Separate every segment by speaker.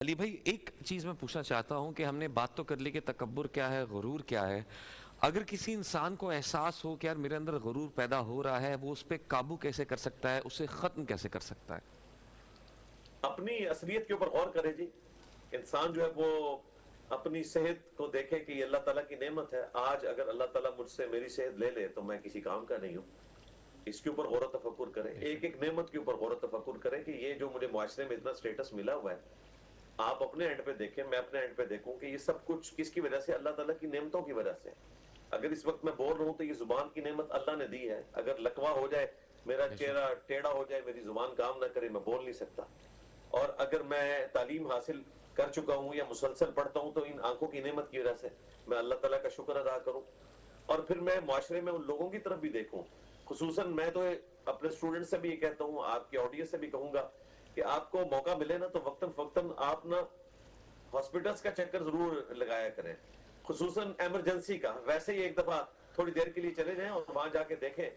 Speaker 1: علی بھائی ایک چیز میں پوچھنا چاہتا ہوں کہ ہم نے بات تو کر لی کہ تکبر کیا ہے، غرور کیا ہے. اگر کسی انسان کو احساس ہو کہ یار میرے اندر غرور پیدا ہو رہا ہے، وہ اس پہ قابو کیسے کر سکتا ہے، اسے ختم کیسے کر سکتا ہے؟
Speaker 2: اپنی اصلیت کے اوپر غور کرے جی. انسان جو ہے وہ اپنی صحت کو دیکھے کہ یہ اللہ تعالیٰ کی نعمت ہے. آج اگر اللہ تعالیٰ مجھ سے میری صحت لے لے تو میں کسی کام کا نہیں ہوں. اس کے اوپر غور و تفکر کرے, ایک ایک نعمت کے اوپر غور و تفکر کرے کہ یہ جو مجھے معاشرے میں اتنا سٹیٹس ملا ہوا ہے, آپ اپنے اینڈ پہ دیکھیں, میں اپنے اینڈ پہ دیکھوں کہ یہ سب کچھ کس کی وجہ سے, اللہ تعالیٰ کی نعمتوں کی وجہ سے. اگر اس وقت میں بول رہا ہوں تو یہ زبان کی نعمت اللہ نے دی ہے. اگر لکوا ہو جائے, میرا چہرہ ٹیڑھا ہو جائے, میری زبان کام نہ کرے, میں بول نہیں سکتا. اور اگر میں تعلیم حاصل کر چکا ہوں یا مسلسل پڑھتا ہوں تو ان آنکھوں کی نعمت کی وجہ سے میں اللہ تعالیٰ کا شکر ادا کروں. اور پھر میں معاشرے میں ان لوگوں کی طرف بھی دیکھوں. خصوصاً میں تو اپنے اسٹوڈنٹ سے بھی یہ کہتا ہوں, آپ کی آڈینس سے بھی کہوں گا کہ آپ کو موقع ملے نا تو وقتاً فوقتاً آپ نا ہاسپٹلز کا چکر ضرور لگایا کریں, خصوصاً ایمرجنسی کا. ویسے ہی ایک دفعہ تھوڑی دیر کے لیے چلے جائیں اور وہاں جا کے دیکھیں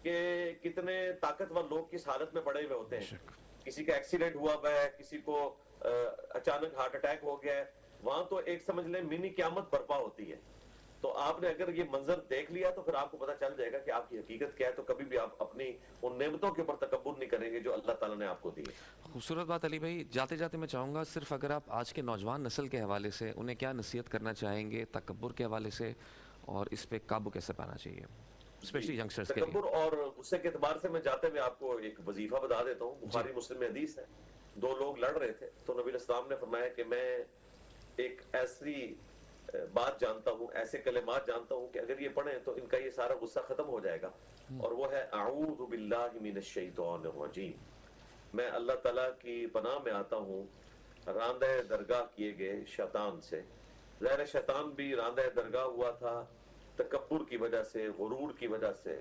Speaker 2: کہ کتنے طاقتور لوگ کس حالت میں پڑے ہوئے ہوتے ہیں. کسی کا ایکسیڈنٹ ہوا ہوا ہے, کسی کو اچانک ہارٹ اٹیک ہو گیا ہے. وہاں تو ایک سمجھ لیں منی قیامت برپا ہوتی ہے. تو آپ نے اگر یہ منظر دیکھ لیا تو پھر آپ کو پتا چل جائے گا کہ آپ کی حقیقت کیا ہے. تو کبھی بھی آپ اپنی ان نعمتوں کے اوپر تکبر نہیں کریں گے جو اللہ تعالیٰ نے آپ کو دی ہے.
Speaker 1: خوبصورت بات علی بھائی. جاتے جاتے میں چاہوں گا صرف اگر آپ آج کے نوجوان نسل کے حوالے سے انہیں کیا نصیحت کرنا چاہیں گے تکبر کے حوالے سے, اور اس پہ قابو کیسے پانا چاہیے اسپیشلی ینگسٹرز کے لیے؟
Speaker 2: تکبر اور غصے کے اعتبار سے میں جاتے ہوئے آپ کو ایک وظیفہ بتا دیتا ہوں. بخاری مسلم میں حدیث ہے, دو لوگ لڑ رہے تھے تو نبی الاسلام نے فرمایا کہ میں ایک ایسی بات جانتا ہوں, ایسے کلمات جانتا ہوں کہ اگر یہ پڑھیں تو ان کا یہ سارا غصہ ختم ہو جائے گا. اور وہ ہے اعوذ باللہ من الشیطان الرجیم, میں اللہ تعالیٰ کی پناہ میں آتا ہوں راندہ درگاہ کیے گئے شیطان سے. ظاہر شیطان بھی راندہ درگاہ ہوا تھا تکبر کی وجہ سے, غرور کی وجہ سے,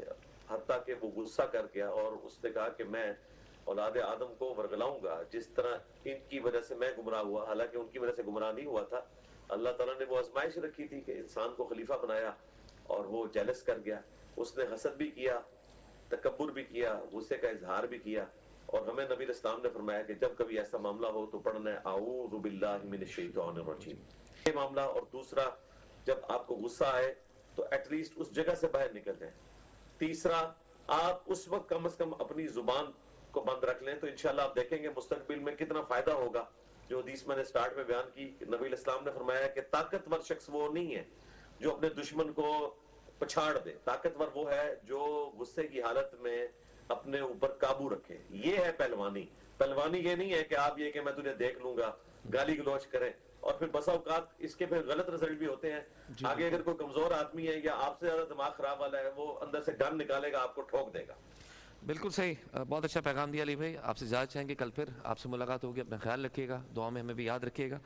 Speaker 2: حتیٰ کہ وہ غصہ کر گیا اور اس نے کہا کہ میں اولاد آدم کو ورگلاؤں گا جس طرح ان کی وجہ سے میں گمراہ ہوا. حالانکہ ان کی وجہ سے گمراہ نہیں ہوا تھا, اللہ تعالیٰ نے وہ آزمائش رکھی تھی کہ انسان کو خلیفہ بنایا اور وہ جیلس کر گیا. اس نے حسد بھی کیا, تکبر بھی کیا, غصے کا اظہار بھی کیا. اور ہمیں نبی اسلام نے فرمایا کہ جب کبھی ایسا معاملہ ہو تو پڑھنا ہے اعوذ باللہ من الشیطان الرجیم. یہ معاملہ. اور دوسرا, جب آپ کو غصہ آئے تو ایٹ لیسٹ اس جگہ سے باہر نکل جائیں. تیسرا, آپ اس وقت کم از کم اپنی زبان کو بند رکھ لیں تو انشاءاللہ آپ دیکھیں گے مستقبل میں کتنا فائدہ ہوگا. جو حدیث میں نے سٹارٹ میں بیان کی, نبی الاسلام نے فرمایا کہ طاقتور شخص وہ نہیں ہے جو اپنے دشمن کو پچھاڑ دے, طاقتور وہ ہے جو غصے کی حالت میں اپنے اوپر قابو رکھے. یہ ہے پہلوانی. پہلوانی یہ نہیں ہے کہ آپ یہ کہ میں تجھے دیکھ لوں گا, گالی گلوچ کریں, اور پھر بسا اوقات اس کے پھر غلط رزلٹ بھی ہوتے ہیں. آگے اگر کوئی کمزور آدمی ہے یا آپ سے زیادہ دماغ خراب والا ہے, وہ اندر سے گن نکالے گا, آپ کو ٹھوک دے گا.
Speaker 1: بالکل صحیح. بہت اچھا پیغام دیا علی بھائی. آپ سے اجازت چاہیں گے, کل پھر آپ سے ملاقات ہوگی. اپنا خیال رکھیے گا, دعا میں ہمیں بھی یاد رکھیے گا.